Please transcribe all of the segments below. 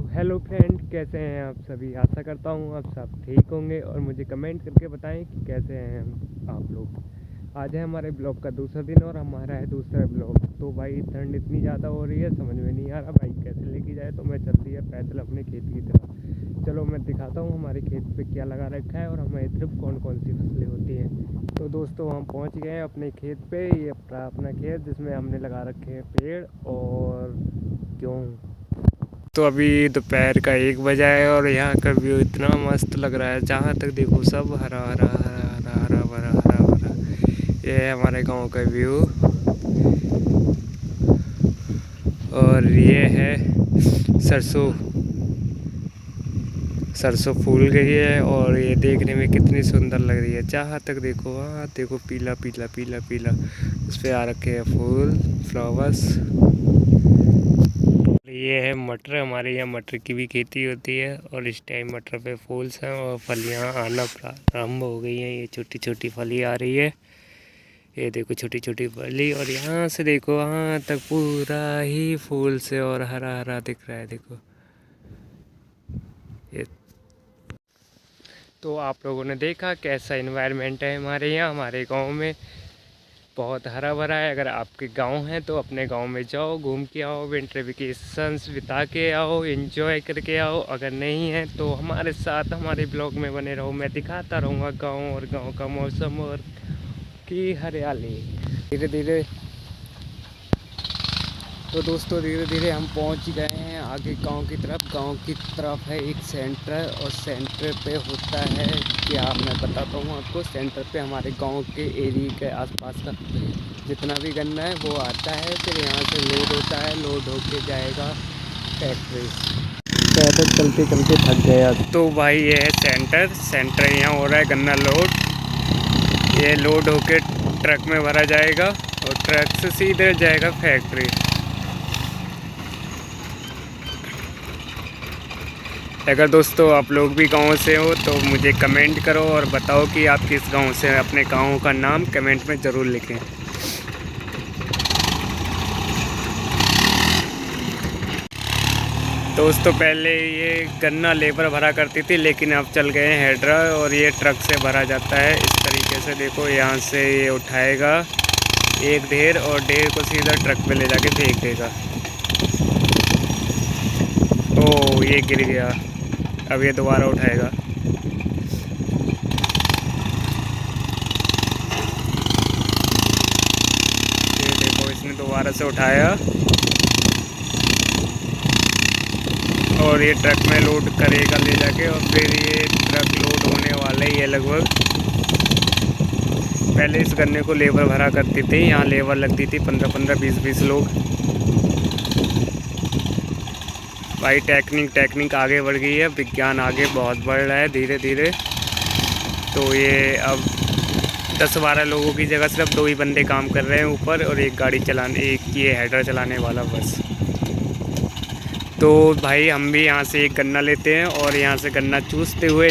Hello friend, कैसे हैं आप सभी। आशा करता हूँ आप सब ठीक होंगे और मुझे कमेंट करके बताएं कि कैसे हैं आप लोग। आज है हमारे ब्लॉग का दूसरा दिन और हमारा है दूसरा ब्लॉग। तो भाई ठंड इतनी ज़्यादा हो रही है, समझ में नहीं आ रहा भाई कैसे लेके जाए। तो मैं चल दिया पैदल अपने खेत की तरफ। चलो मैं दिखाता हूँ हमारे खेत पे क्या लगा रखा है और हमारी तरफ कौन कौन सी फसलें होती हैं। तो दोस्तों हम पहुँच गए हैं अपने खेत पे। ये अपना खेत जिसमें हमने लगा रखे हैं पेड़ और गेहूँ। तो अभी दोपहर का 1 बजा है और यहाँ का व्यू इतना मस्त लग रहा है। जहाँ तक देखो सब हरा हरा हरा हरा हरा भरा हरा भरा। ये है हमारे गांव का व्यू और ये है सरसों सरसों फूल गई है और ये देखने में कितनी सुंदर लग रही है। जहाँ तक देखो वहाँ देखो पीला पीला पीला पीला उस पर आ रखे हैं फूल फ्लावर्स। ये है मटर। हमारे यहाँ मटर की भी खेती होती है और इस टाइम मटर पे फूल्स हैं और फलियाँ आना प्रारंभ हो गई हैं। ये छोटी छोटी फली आ रही है, ये देखो छोटी छोटी फली। और यहाँ से देखो वहाँ तक पूरा ही फूल से और हरा हरा दिख रहा है। देखो ये तो आप लोगों ने देखा कैसा इन्वायरमेंट है हमारे यहाँ। हमारे गांव में बहुत हरा भरा है। अगर आपके गांव है तो अपने गांव में जाओ, घूम के आओ, विंटर वेकेशंस बिता के आओ, एंजॉय करके आओ। अगर नहीं है तो हमारे साथ हमारे ब्लॉग में बने रहो। मैं दिखाता रहूँगा गांव और गांव का मौसम और की हरियाली। धीरे धीरे तो दोस्तों धीरे धीरे हम पहुंच गए हैं आगे गांव की तरफ। गांव की तरफ है एक सेंटर और सेंटर पे होता है क्या मैं बताता हूं आपको। सेंटर पे हमारे गांव के एरिया के आसपास का जितना भी गन्ना है वो आता है, फिर यहां से लोड होता है, लोड होके जाएगा फैक्ट्री। पैदल चलते चलते थक गया। तो भाई ये है सेंटर यहाँ हो रहा है गन्ना लोड। ये लोड होके ट्रक में भरा जाएगा और ट्रक से सीधे जाएगा फैक्ट्री। अगर दोस्तों आप लोग भी गांव से हो तो मुझे कमेंट करो और बताओ कि आप किस गांव से हैं। अपने गांव का नाम कमेंट में ज़रूर लिखें। दोस्तों पहले ये गन्ना लेबर भरा करती थी, लेकिन अब चल गए हैं हेड्रा और ये ट्रक से भरा जाता है। इस तरीके से देखो यहाँ से ये उठाएगा एक ढेर और ढेर को सीधा ट्रक पे ले जाके फेंक देगा। ओ ये गिर गया, अब ये दोबारा उठाएगा। ये देखो इसने दोबारा से उठाया और ये ट्रक में लोड करेगा ले जाके। और फिर ये ट्रक लोड होने वाला ही है लगभग। पहले इस गन्ने को लेबर भरा करती थी, यहाँ लेबर लगती थी 15-15 20-20 लोग। भाई टेक्निक आगे बढ़ गई है, विज्ञान आगे बहुत बढ़ रहा है धीरे धीरे। तो ये अब 10-12 लोगों की जगह सिर्फ 2 ही बंदे काम कर रहे हैं ऊपर और एक गाड़ी चलाने, एक ये हेडर चलाने वाला बस। तो भाई हम भी यहाँ से एक गन्ना लेते हैं और यहाँ से गन्ना चूसते हुए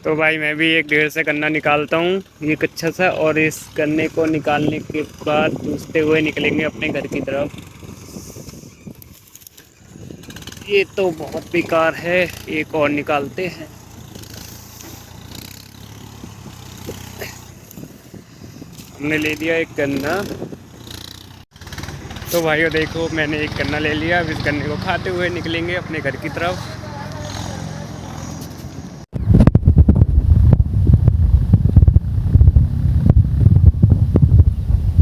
तो भाई मैं भी एक ढेर से गन्ना निकालता हूँ ये कच्चा सा, और इस गन्ने को निकालने के बाद चूसते हुए निकलेंगे अपने घर की तरफ। ये तो बहुत बेकार है, एक और निकालते हैं। हमने ले लिया एक गन्ना। तो भाइयों देखो मैंने एक गन्ना ले लिया। अब इस गन्ने को खाते हुए निकलेंगे अपने घर की तरफ।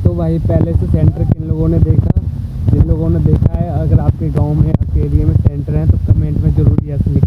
तो भाई पहले से सेंटर किन लोगों ने देखा, जिन लोगों ने देखा है, अगर आपके गांव में आपके एरिया में सेंटर है तो कमेंट में ज़रूर यस लिखें।